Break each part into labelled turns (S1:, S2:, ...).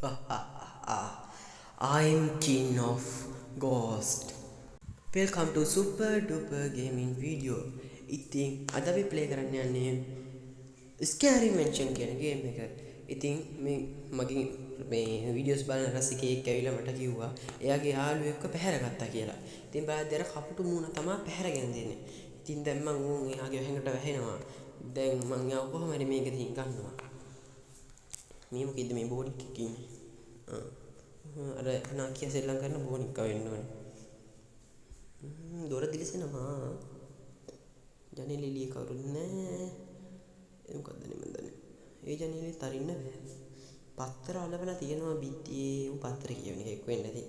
S1: I'm King of Ghost. Welcome to Super Duper Gaming video. ඉතින් අද අපි play කරන්න යන්නේ ස්කෑරි මෙන්ෂන් කියන ගේම් එක. ඉතින් මේ මගේ මේ වීඩියෝස් බලන රසිකයෙක් ඇවිල්ලා මට කිව්වා එයාගේ යාළුවෙක්ව පැහැරගත්තා කියලා. ඉතින් බලද්දී අර කපුටු මූණ තමයි පැහැරගෙන දෙන්නේ. ඉතින් දැන් මම ඌන් එයාගේ වැහෙකට වැහෙනවා. දැන් මං යාව කොහොම හරි මේකෙන් ගන්නවා. මේ මොකෙද්ද මේ බෝඩික් එකේ ඉන්නේ? අර නාකිය සෙල්ලම් කරන බෝනික්ක වෙන්න ඕනේ. දොර දිලිසෙනවා. ජනෙලෙ එළිය කවුරුත් නැහැ. මොකද්ද නේ මන් දන්නේ. ඒ ජනෙලෙ තරින්න බෑ. පත්තර අලවලා තියෙනවා බිත්තියේ. ඌ පත්තර කියවන එකෙක් වෙන්න ඇති.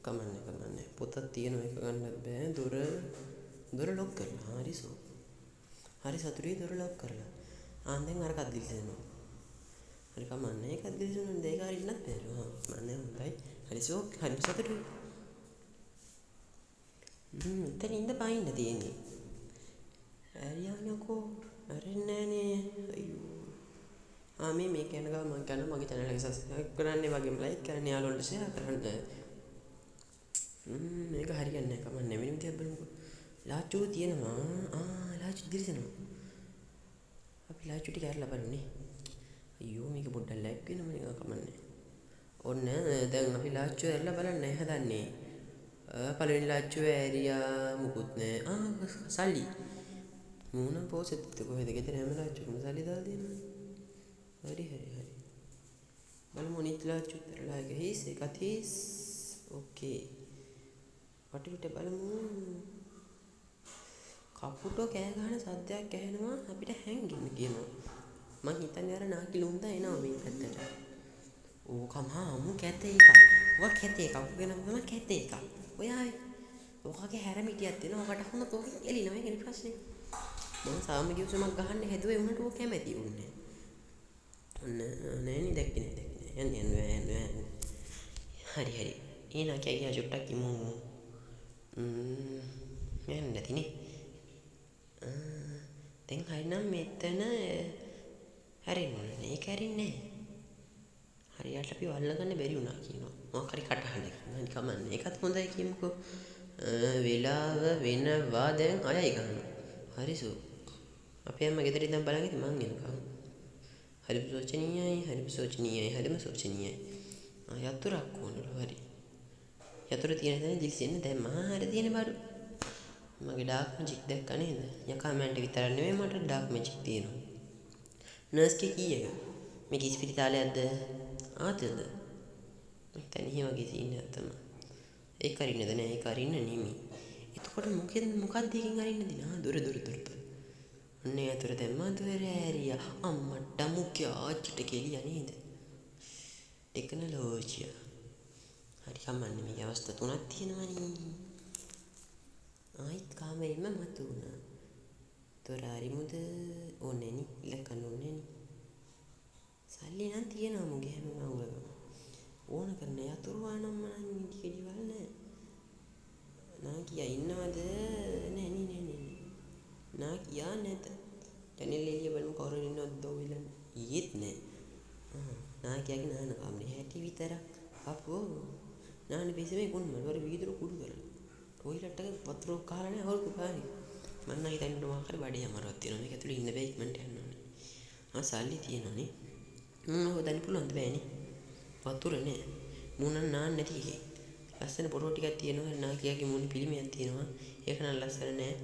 S1: කමන්නේ. පොතක් තියෙනවා එක ගන්නත් බෑ. දොර ලොක් කරලා. හරිසෝ. හරි සතුටුයි දොර ලොක් කරලා. දැන් අරකත් දිලිසෙනවා. හරි කමන්නේ ඒකත් දිලිසෙනවා. දෙක හරින්නත් බෑ. මන්නේ හොඳයි. හරිසෝ හරි සතුටුයි. එතන ඉඳ පයින්න තියෙන්නේ. හරියන්නකෝ. හරින්නෑනේ. අයියෝ. මේක යන ගමන් මම කරන මගේ channel එක subscribe කරන්න වගේම like කරන්න යාළුවන්ට share කරන්න. මේක හරියන්නේ නැහැ කමන්නේ. වෙන විදියක් බලමුකෝ. ලාචු තියෙනවා. ලාචු දිලිසෙනවා. අපි ලාචු ටික අරලා බලන්නේ. අයියෝ මේක පොඩ්ඩක් ලැග් වෙනවා නේ කමන්නේ. ඔන්න දැන් අපි ලාච්චු ඇරලා බලන්න හදන්නේ. පළවෙනි ලාච්චුව ඇරියා මුකුත් නෑ. සල්ලි. මූණ පොසෙත් කොහෙද ගෙදර හැම ලාච්චුවකම සල්ලි දාලා දෙනවා. හරි. බලමු අනිත් ලාච්චුත් ඇරලා ගහීස් එකත් හීස්. ඕකේ. වටපිට බලමු. කපුටෝ කෑ ගහන සද්දයක් ඇහෙනවා අපිට හැංගෙන්න කියනවා. මං හිතන්නේ අර නාකි ලුන්දා එනවා මේ පැත්තට. ඕකමහාමු කැතේ එකක්. ඔය කැතේ එකක්. වෙනම කැතේ එකක්. ඔයයි. ඔකගේ හැරමිටියක් තියෙනවා. ඔකට හොඳ පොකේ එළිනවා ඒකනේ ප්‍රශ්නේ. මම සාමගිය උසමක් ගහන්න හැදුවේ උන්ට ඕක කැමැති උන්නේ. ඔන්න නෑනේ දැක්කේ නෑ. යන්න. හරි. ඊනා කැකියා චුට්ටක් ඉමු. යන්න නැතිනේ. දැන් හරිනම් මෙතන හැරෙන්නේ. ඒක හැරින්නේ නෑ. හරියට අපි වල්ලගන්න බැරි වුණා කියනවා. මොකක් හරි කටහඬක්. හරි කමන්නේ. ඒකත් හොඳයි කියමුකෝ. වෙලාව වෙනවා දැන් 6යි ගන්නවා. හරිසෝ. අපේ අම්මා ගෙදර ඉඳන් බලන් ඉතින් මං එනකම්. හරිම සෝචනීයයි. යතුරක් ඕනලු හරි. යතුර තියෙන තැන දිලිසෙන්න දැන් මාර තියෙන බඩු. මගේ ඩාර්ක් මැජික් දැක්ක නේද? යකා මෑන්ට විතරක් නෙමෙයි මට ඩාර්ක් මැජික් තියෙනවා. නර්ස්ගේ කීයක? මේක ඉස්පිරිතාලයක්ද? ආතල්ද? දැන් එහෙ වගේ සීන් එකක් තමයි. ඒක අරින්නද නෑ ඒක අරින්න නෙමෙයි. එතකොට මොකක්ද එකෙන් අරින්නද නා දොර. ඔන්නේ අතර දැම්මා දොර ඇරියා. අම්මට මුඛ්‍ය ආච්චිට කෙලියා නේද? ටෙක්නොලොජිය. හරි කමන්නේ මේ අවස්ථා තුනක් තියෙනවනේ. ආයිත් කාමරෙම මතුණා. දොර අරිමුද ඕනේ නේ ඉලක්කන්න ඕනේ නේ. සල්ලි නම් තියෙනවා මුගේ හැම මංගලම. ඕන කරන යතුරු වහනම් මනම් ටිකඩිවල් නෑ. නාකියා ඉන්නවද? නෑ. නාකියා නැත. ජනෙල් එළිය බලමු කවුරු ඉන්නවද ඔයලන්. ඊයේත් නෑ. නාකියාගේ නාන කාමරේ හැටි විතරක්. අපෝ. නාන පිසමේ කුණ්මල් වර වීදුරු කුඩු කරලා. ටොයිලට් එක වතුර කාලා නෑ හොල්කු පාරේ. මම නම් හිතන්නේ මොකක් හරි බඩේ අමාරුවක් තියෙනවා. මේක ඇතුලේ ඉන්න බෑ ඉක්මනට යන්න ඕනේ. සල්ලි තියෙනවනේ. හොදන්න පුළුවන්ද බෑනේ. වතුර නෑ. මූණ නාන්න නැති එකේ. ලස්සන ෆොටෝ ටිකක් තියෙනවා. නාකියාගේ මූණ පිළිමයක් තියෙනවා. ඒක නම් ලස්සන නෑ.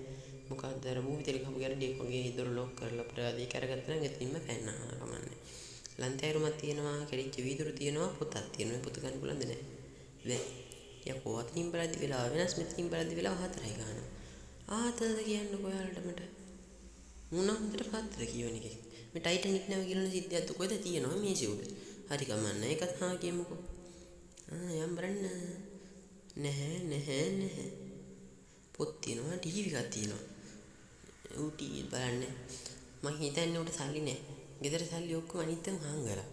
S1: මොකක්ද අර මූවි තෙලක හමු ගැරඩියක් වගේ දොර ලොක් කරලා ප්‍රාදී කරගත්තා නම් එතින්ම පැන්නා කමන්නේ. ලන්තෑරුමක් තියෙනවා. කැඩිච්ච වීදුරු තියෙනවා. පොතක් තියෙනවා. පොත ගන්න පුළුවන්ද නෑ. බෑ. යකෝ අතින් බලද්දි වෙලාව වෙනස් මෙතනින් බලද්දි වෙලාව 4යි ගන්නවා. ආතල්ද කියන්නකෝ ඔයාලට මට. මූණ හොඳට පාත්‍ර කියවන එකේ. මේ ටයිටැනික් නැව කියලා සිද්ධියක් කොහෙද තියෙනවා මේසෙ උඩ. හරි කමන්න. ඒකත් කියමුකෝ. යම් බලන්න. නැහැ. පොත් තියෙනවා ටීවී එකක් තියෙනවා. ඌ ටීවී බලන්නේ. මං හිතන්නේ උට සල්ලි නැහැ. ගෙදර සල්ලි ඔක්කොම අනිත්ම හංගලා.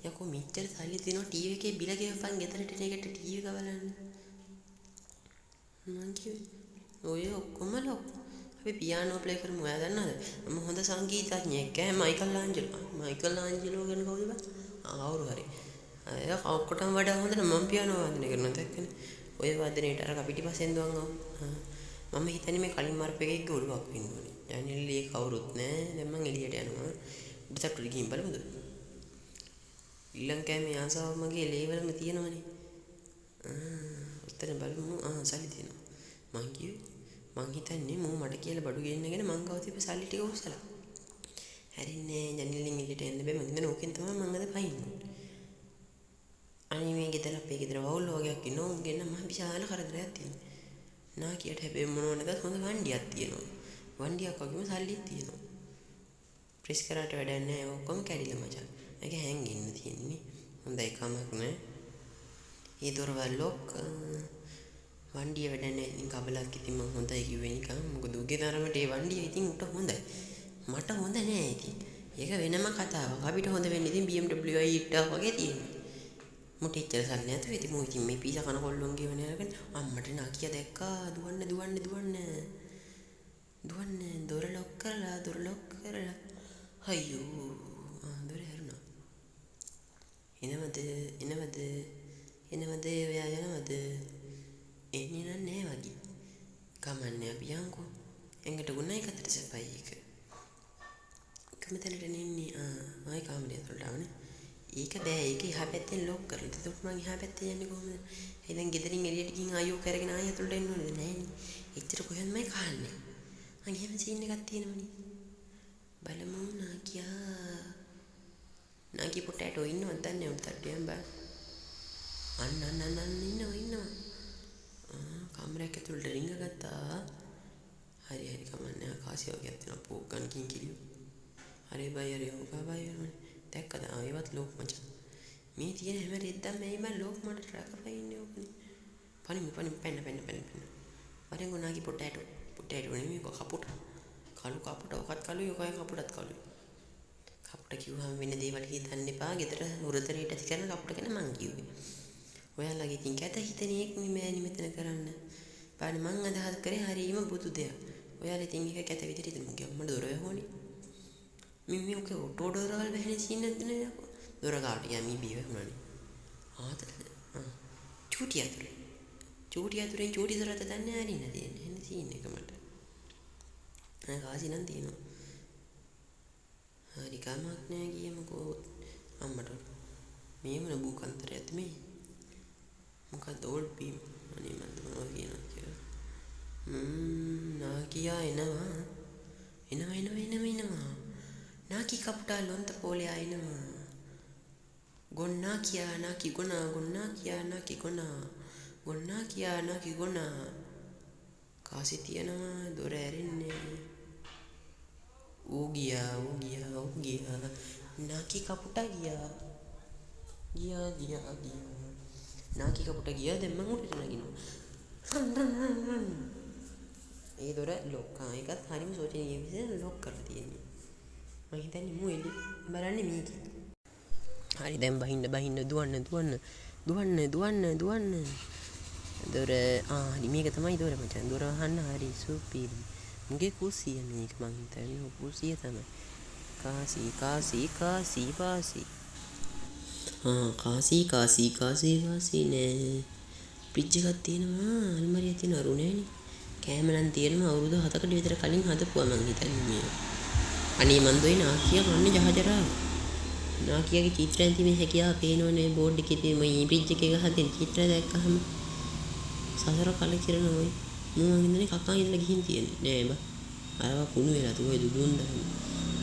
S1: යකෝ මෙච්චර සල්ලි තියෙනවා ටීවී එකේ බිල ගෙවපන් ගෙදරට එකට ටීවී එක බලන්න. මං කිව්වේ ඔය ඔක්කොම ලොක්. අපි පියානෝ ප්ලේ කරමු. ඔයා දන්නවද? මම හොඳ සංගීතඥයෙක්. මයිකල් ආන්ජලෝ ගැන කවුද බං? ආවරු හරි. අය ඔක්කොටම වඩා හොඳට මම පියානෝ වාදනය කරනවා දැක්කනේ. ඔය වාදනයේට අර පිටිපස්සෙන් දුවංගව. මම හිතන්නේ මේ කලින් මරපු එකෙක්ගේ ඔළුවක් වෙන්න ඕනේ. ජනේලේ කවුරුත් නැහැ. දැන් මං එළියට යනවා. උඩටට ගිහින් බලමුද? ඊළඟ කෑමේ ආසාව මගේ ලේවලම තියෙනවනේ. උත්තර බලමු. සල්ලි තියෙනවා. මං කිව්වේ මං හිතන්නේ මෝ මට කියලා බඩු ගෙන්නගෙන මං ගාව තිබ්බ සල්ලි ටික උස්සලා. හැරෙන්නේ ජනේලෙන් එළියට එන්න බෑ. මං හිතන්නේ ඕකෙන් තමයි මං අද පයින්නේ. අනේ මේ ගෙදර අපේ ගෙදර වවුල් වගේක් ඉන්නවා. උන්ගෙන් නම් මහ විශාල කරදරයක් තියෙනවා. නාකියට හැබැයි මොනව නැතත් හොඳ වණ්ඩියක් තියෙනවා. වණ්ඩියක් වගේම සල්ලිත් තියෙනවා. ප්‍රෙස් කරාට වැඩක් නැහැ. ඔක්කොම කැඩිලා මචං. ඒක හැංගෙන්න තියෙන්නේ. හොඳයි කමක් නැහැ. ඒ දොරවල් ලොක් වණ්ඩිය වැඩ නැහැ. ඉතින් කබලක් ඉතින් මම හොඳයි කිව්වේ නිකන්. මොකද උගේ තරමට ඒ වණ්ඩිය ඉතින් උට හොඳයි. මට හොඳ නෑ ඉතින්. ඒක වෙනම කතාවක්. අපිට හොඳ වෙන්නේ ඉතින් BMW i8 වගේ තියෙනවා. මුට ඉච්චර සල්ලි නැතුව ඉතින් මෝ ඉතින් මේ පීසා කන කොල්ලොන් ගෙවන අරගෙන අම්මට නාකිය දැක්කා දුවන්න දොර ලොක් කරලා අයියෝ දොර හැරුණා එනවද ඔයා යනවද එන්නේ නෑ වගේ කමන්නේ අපි යන්කෝ එංගට ගුණයි කතට සපයි එක කමතලට නෙන්නේ ආයි කාමරේ ඇතුළට ආවනේ ඒක බෑ ඒක එහා පැත්තෙන් ලොක් කරලා. එතකොට මං එහා පැත්තේ යන්නේ කොහොමද? එහෙනම් ගෙදරින් එළියට ගිහින් ආයෝ කරගෙන ආයෙ ඇතුළට එන්න ඕනේද? නෑනේ. එච්චර කොහෙන්මයි කාන්නේ. මං එහෙම සීන් එකක් තියෙනවනේ. බලමු නාකිය පොටේටෝ ඉන්නවද දන්නේ උන්ට ටිකක් බෑ. අන්න ඉන්නවා. කාමරයක් ඇතුළට රින්ග ගත්තා. හරි කමන්නේ ආකාශය වගේ තියෙනවා පොග්ගන් කිලියෝ. හරි බයි වෙනවනේ. දැක්කද ඒවත් ලෝක් මචං මේ තියෙන හැම රෙද්දක්ම මේ මම ලෝක් මට ට්‍රැක් කරලා ඉන්නේ ඕකනේ පණිමු පෙන්න වරෙන් ගුණාගේ පොටේටෝ නෙමෙයි කපුට කළු කපුට ඔකත් කළුයි ඔකයි කපුටත් කළුයි කපුට කිව්වම වෙන දේවල් හිතන්න එපා ගෙදර උරතරේට ඇති කරන කපුට ගැන මං කිව්වේ ඔයාලගේ ඉතින් කැත හිතෙනෙක් නෙමෙයි මෙතන කරන්න බලන්න මං අදහස් කරේ හරීම බුදු දෙයක් ඔයාලා ඉතින් එක කැත විදිහට ඉතින් මගේ අම්මට දොර වැහුවනේ මිමි ඔක ඔටෝ ඩෝරවල් වැහෙන සීන් නැද්ද නේද යකෝ දොර ගාවට ගියා මී බී වැහුණානේ චූටි අතුරෙන් චූටි දොරට දන්නේ හරින්න තියෙන්නේ එන්නේ සීන් එක මට කාසි නම් තියෙනවා හරි කමක් නෑ ගියමුකෝ අම්මට මේ මොන බුකන්තරයක්ද මේ මොකක්ද ඕල්ඩ් බීම් අනේ මන්ද මොනවා කියනවා කියලා නාකියා එනවා නාකි කපුටා ලොන්ත පෝලේ ආයිනවා ගොන්නා කියා නාකි ගොනා කාසි තියනවා දොර ඇරෙන්නේ ඌ ගියා නාකි කපුටා ගියා නාකි කපුටා ගියා දැන් මං උඩට නගිනවා ඒ දොර ලොක් එකත් හරිම සෝචනීය විදිහට ලොක් කරලා තියෙන්නේ මම හිතන්නේ මූ එළි බලන්නේ මේක. හරි දැන් බහින්න දුවන්න. දොර හරි මේක තමයි දොර මචං. දොර වහන්න හරි සුපිරි. මුගේ කුස්සිය මේක මං හිතන්නේ කුස්සිය තමයි. කාසි නෑ. ෆ්‍රිජ් එකක් තියෙනවා අල්මාරියක් තියෙනවා අරු නෑනේ. කෑම නම් තියෙනවා අවුරුදු 7කට විතර කලින් හදපුවා මං හිතන්නේ මේ. අනේ මන්දෝයි නාකිය කන්නේ ජහජරා නාකියගේ චිත්‍රයන් තිබෙන හැකියාව පේනෝනේ බෝඩ් එකේ තියෙන මේ ෆ්‍රිජ් එකේ ගහගෙන චිත්‍රය දැක්කහම සසර කලකිරෙන ඔය මම හිතන්නේ කකා ඉඳලා ගිහින් තියෙන්නේ නෑ බා අරවා කුණු වෙලා තුෝ දුදුන් දාන්න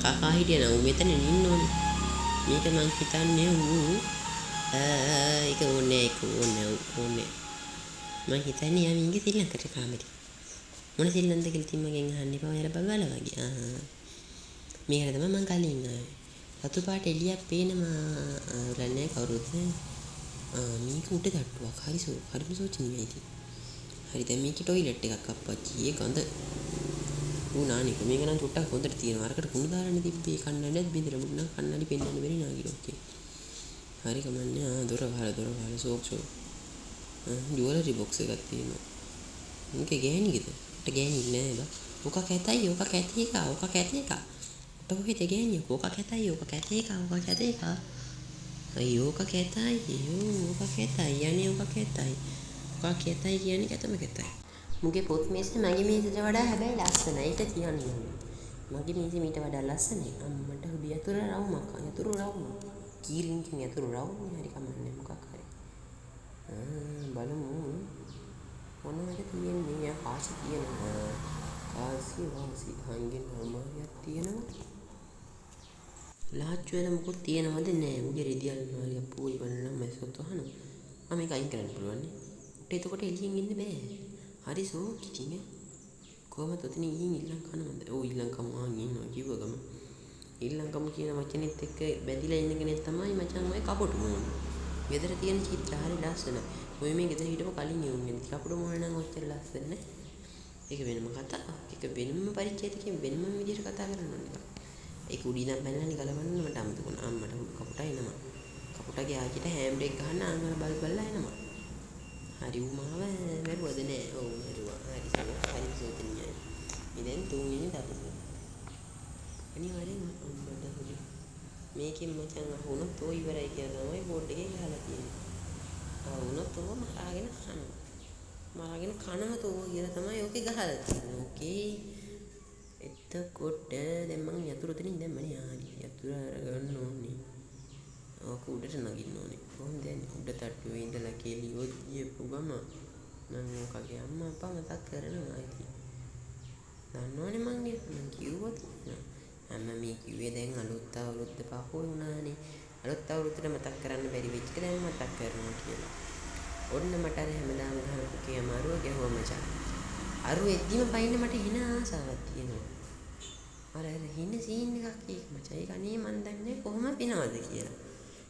S1: කකා හිටියනම් ඌ මෙතන ඉන්න ඕනේ මේක මං හිතන්නේ ඌ ඒක ඕනේ මං හිතන්නේ යා මින්ගේ ශ්‍රී ලංකාවේ කාමරේ මොන ශ්‍රී ලංකාවද කියලා ඉතින් මගෙන් අහන්න එපා ඔයාලා බගාලා වගේ මේකට තමයි මං කලින් රතු පාට එළියක් පේනවා රන්නේ කවුරුත් මේක උඩ තට්ටුවක් හරිම සෝචනීයයි ඉතින් හරි දැන් මේකේ টয়ලට් එකක් අප්පච්චි ඒ ගඳ උනානික මේක නම් චුට්ටක් හොඳට තියෙනවා අරකට කුණු දාලානේ තිබ්බේ කන්නඩියක් බින්දර මුන්නම් කන්නඩි පෙන්නන්න බැරි නාගිලෝ ඔකේ හරි කමන්නේ දොර වහලා සෝක් ජුවලරි බොක්ස් එකක් තියෙනවා මේක ගෑණිකද ගෑණි නෑ බා ඔක කැතයි ඔක කැතේ එක ඔක කැතේ එක අයියෝ ඔක කැතයි. අයියෝ ඔක කැතයි. යන්නේ ඔක කැතයි. ඔක කැතයි කියන්නේ කැතම කැතයි. මුගේ පොත් මේසේ මගේ මේසට වඩා හැබැයි ලස්සනයි. ඒක කියන්නේ. මගේ මේසේ මීට වඩා ලස්සනයි. අම්මට හුඩි යතුරු රවුමක්. යතුරු රවුමක්. කීරින්කින් යතුරු රවුම් හරි කමන්නේ මොකක් හරි. බලමු. මොනවද තියෙන්නේ? කාසි තියෙනවා. කාසි වාසි හංගෙන් අමාරියක් තියෙනවා. ලාච්චු වල මොකුත් තියෙනවද නෑ. උගේ රෙදියල් මාරියක් පොයි බලන්න මැස්සොත් අහනවා. මේක අයින් කරන්න පුළුවන් නේ. එතකොට එළියෙන් ඉන්න බෑ. හරි සෝකිටින් කොහමද ඔතන ගිහින් ඊළඟ කනවද? ඔව් ඊළඟ කම ආන් ඉන්නවා කිව්ව ගම. ඊළඟ කම කියන වචනේත් එක්ක බැඳිලා ඉන්න කෙනෙක් තමයි මචං ඔය කපුටු මෝන. ගෙදර තියෙන චිත්‍ර හරි ලස්සනයි. ඔය මේ ගෙදර හිටපු කලින් යුන්නේ කපුටු මෝන නම් ඔච්චර ලස්සන නෑ. ඒක වෙනම කතාවක්. ඒක වෙනම පරිච්ඡේදකින් වෙනම විදිහට කතා කරන්න ඕනේ. ඒක උඩින් ඉඳන් බැලලා ගලවන්න මට අමතක වුණා. අම්මට කපුටා එනවා. කපුටාගේ ආච්චිට හෑම් බ්‍රේක් ගහන්න ආන්වල බල්ලා එනවා. හරි උමාව මරුවද නෑ. ඔව් මරුවා. හරි සෝතනියයි. ඉතින් තුන්වෙනි දවසේ. අනිවාර්යෙන් අම්මට හොදි. මේකෙන් මචං අහුනොත් ඔය ඉවරයි කියලා තමයි බෝඩ් එකේ ගහලා තියෙන්නේ. අහුනොත් ඔය මරාගෙන කනවා. මරාගෙන කනම තෝ කියලා තමයි ඔකේ ගහලා තියෙන්නේ. ඕකේ. එතකොට දැන් මං යතුරු දෙනින් දැම්මනේ ආදි. යතුරු අරගන්න ඕනේ. ඔක උඩට නගින්න ඕනේ. කොහොමද යන්නේ? උඩ තට්ටුවේ ඉඳලා කෙලියොත් ගියපු ගම මම ඔකගේ අම්මා අප්පා මතක් කරනවා ඉතින්. දන්නවනේ මං කිව්වොත් අම්මා මේ කිව්වේ දැන් අලුත් අවුරුද්ද පහුව වුණානේ. අලුත් අවුරුද්දට මතක් කරන්න බැරි වෙච්ච එක දැන් මතක් කරනවා කියලා. ඔන්න මට අර හැමදාම ගහපු කේම අරුව ගැහුවා මචං. අරුව එද්දිම පයින්න මට හින ආසාවක් තියෙනවා. අර හින සීන් එකක් ඒක මචං. ඒක අනේ මන් දන්නේ කොහොම පිනවද කියලා.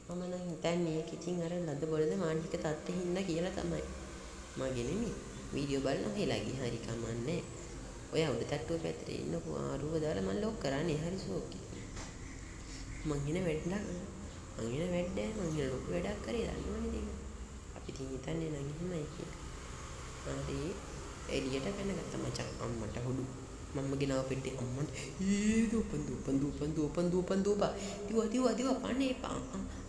S1: මම නම් හිතන්නේ ඒක ඉතින් අර ලද බොලද මානසික තත්ත්වෙ හින්දා කියලා තමයි. මගේ නෙමෙයි. වීඩියෝ බලන හේලාගේ හරි කමන්නේ. ඔය උඩ තට්ටුව පැත්තේ ඉන්නකෝ ආරුව දාලා මම ලොක් කරන්නේ හරි සෝකි. මං හින වැඩක්. මං හින ලොකු වැඩක් කරේ දන්නවනේ ඒක. අපි ඉතින් හිතන්නේ නම් එහෙමයි කියලා. හරි එළියට පැනගත්තා මචං අම්මට හොඩු. මම්ම ගෙනාව පෙට්ටේ අම්මන්ට දුපා දිවා පන්නේ එපා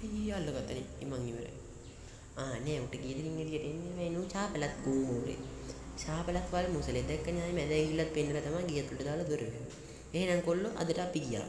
S1: අයියා අල්ලගත්තනේ මං ඉවරයි නෑ උට ගියදින් එළියට එන්නේ මේ නෝ චාපලත් ගුමෝරේ චාපලත් වල මුසලේ දැක්කනේ ආයි මැද ගිහිල්ලත් පෙන්නලා තමයි ගියත් උඩ දාලා දොර වැහුවේ එහෙනම් කොල්ලෝ අදට අපි ගියා